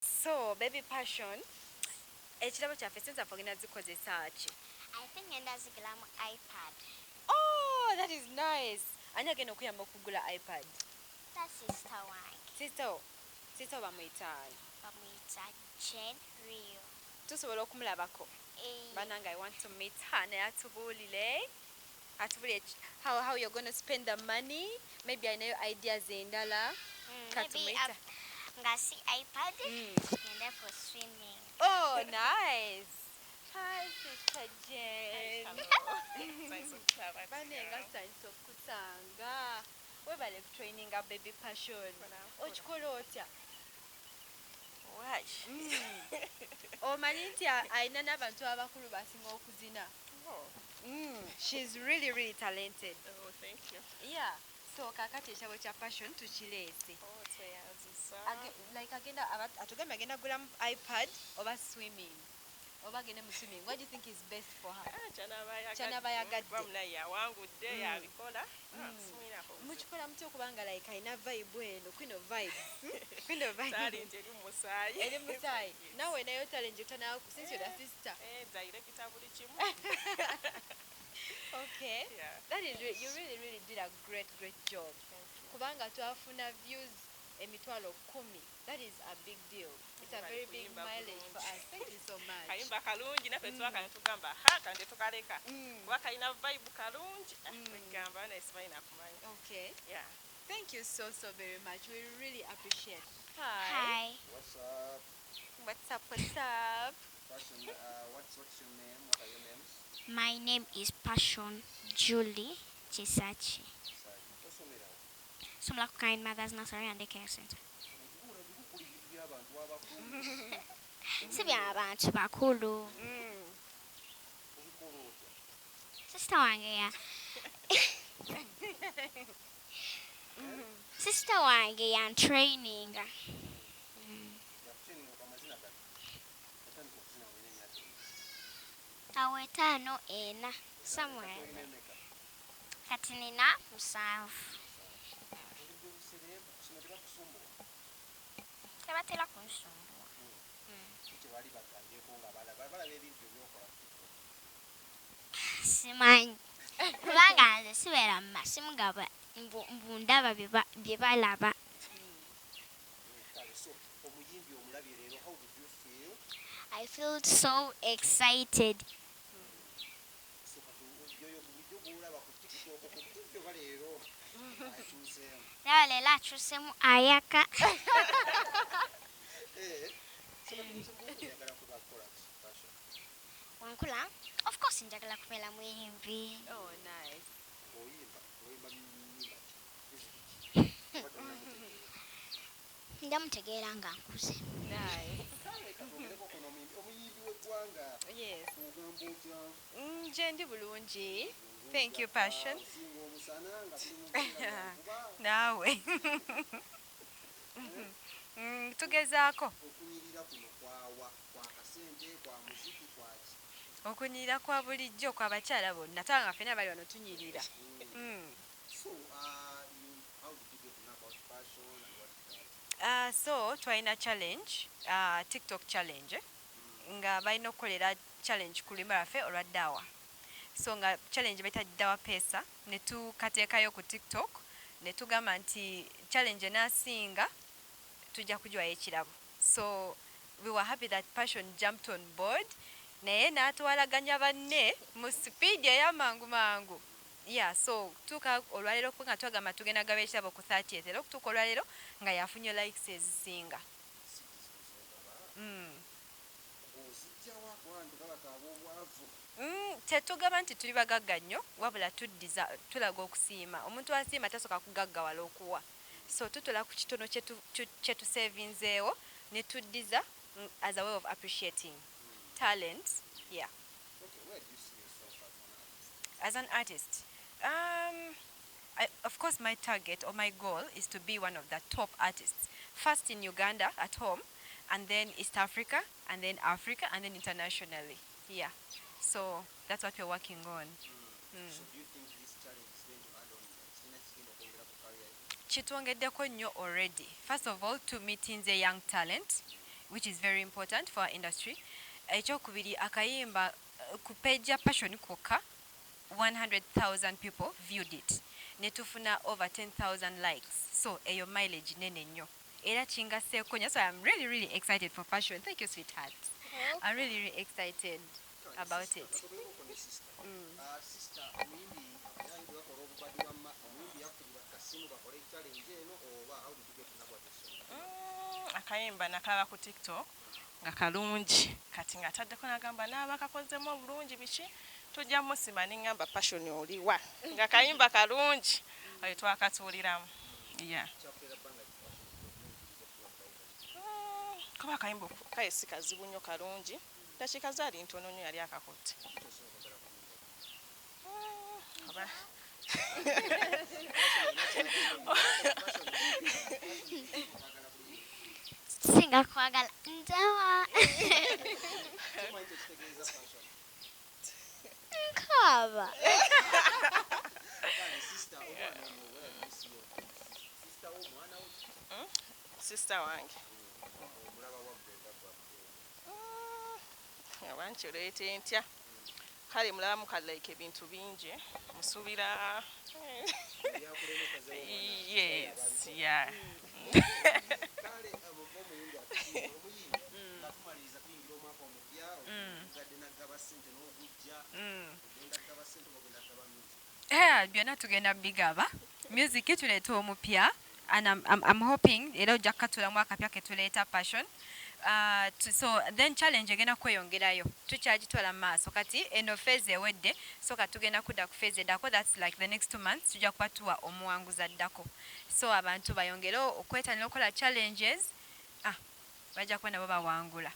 So, baby passion, ekirabo kyaffe sinza fogenda zikozesa ki? I think ngenda zigulamu iPad. Oh, that is nice. Ani agenda okuyamba okugula iPad? That sister wange. Sister bamuyitaani. Bamuyita Jen Rio. Tusobola okumulabako. Bananga, I want to meet her. Naye atubuulire how you're going to spend the money. Maybe I know ideas endala. Maybe nga si iPad ngenda for swimming. Oh, nice. Hi, Sister Jen. Banenga sanyusa okukusanga. Webale kutraininga baby passion. Okikola otya? Omanyi nti ayina n'abantu abakulu basinga okuzina. She's really, really talented. Oh, thank you. Yeah. So kakati ekitabo kya passion tukireese. Oh, tweyazisa. Like atugambye agenda kugula iPad oba swimming. Oba agende mu swimming. What do you think is best for her? Kyanabayagadde. Bamunaye yawangudde yabikola. Mukikola mutya okubanga like ayina vibe eno, queen of vibes. Talent eri musaayi. Eri musaayi. Nawe nayo talent utanawo since you're the sister. Director buli kimu. Okay. Yeah. That is you really did a great job. Kubanga twafuna views emitwalo 10. That is a big deal. It's a very big mileage for us. Thank you so much. Kayimba kalungi naffe twakane tugamba kandi tukaleka. Kuba kayina vibe kalungi. Gamba naye sibalina kumanya. Okay. Yeah. Thank you so very much. We really appreciate. Hi. What's up? What's up? Passion, what's your name? What are your names? My name is Passion Julie Chisachi. Somla ku Kind Mothers Nursery and Daycare Center. Si by'abantu bakulu. Sister wange ya. Sister wange ya training. Awetano ena somewhere. Kati nina 7. Tebatera kunsumbua. Simanyi. Kubanga nze sibeera mu masimu gabwe mbu ndaba bye balaba. I feel so excited. Nawe leero akyusemu ayaka. Wankula? Of course njagala kubeera muyimbi. Oh, nice. Ndamutegeera nga nkuze. Nice. Yes. Jendi bulungi. Thank you, Passion. Nawe. Tugezaako. Okunyirira kwa bulijjo kwa bakyala bonna tanga ffenna bali wano tunyirira. So twalina challenge, TikTok challenge nga balina okukolera challenge ku lulimi lwaffe olwa ddawa. So nga challenge bayita ddawa pesa ne tukateekayo ku TikTok ne tugamba nti challenge enaasinga tujja kugiwayo ekirabo. So we were happy that Passion jumped on board naye n'atwalaganya banne mu speed ey'amangu. Yeah, so tuka olwalero nga twagamba tugenda gaba ekirabo ku 30th era okutuuka olwalero nga yafunye likes ezisinga. Tetugamba nti tuli bagagga nnyo wabula tulaga okusiima. Omuntu asiima tasoka kugaggawala okuwa. So tutula ku kitono kye tusevinzeewo ne tuddiza as a way of appreciating talent. Yeah. Okay, where do you see yourself as an artist? Of course, my target or my goal is to be one of the top artists. First in Uganda at home, and then East Africa, and then Africa, and then internationally. Yeah. So that's what we're working on. So do you think this challenge is going to add on the next thing of career? Kitwongeddeko nnyo already. First of all, to meeting the young talent. which is very important for our industry. Ekyokubiri akayimba ku page ya Passion kwokka 100,000 people viewed it. Netufuna over 10,000 likes. So eyo mileage nene nnyo. Era kingaseeko nnyo. So I'm really, really excited for Passion. Thank you, sweetheart. I'm really, really excited about it. Sister Omuyimbi yange bakola obubadi wamma Omuyimbi yakubira kasimu bakole challenge eno oba how did you get to know what this? Akayimba nakalaba ku TikTok nga kalungi kati nga taddeko nagamba naabakakozemu obulungi biki tujja musima nengamba Passion oliwa nga kayimba kalungi oyo twakatuuliramu kuba akayimba kaye si kazibu nnyo kalungi dakiika zaali ntono nnyo yali akakutte Singa kwagala ndawa. Nkaba. Sister wange abankireete ntya kale mulaba mukalike ebintu bingi musuubira yes yeah byonna tugenda bigaba music tuleeta omupya and I'm hoping era ojja kukatulamu akapya ketuleeta Passion. So then challenge egenda kweyongerayo tukyagitwala mu maaso kati eno phase ewedde so katugenda kudda ku phase eddako that's like the next 2 months tujja kuba tuwa omuwanguzi addako so abantu bayongere okwetanira okukola challenges bajja kuba nabo bawangula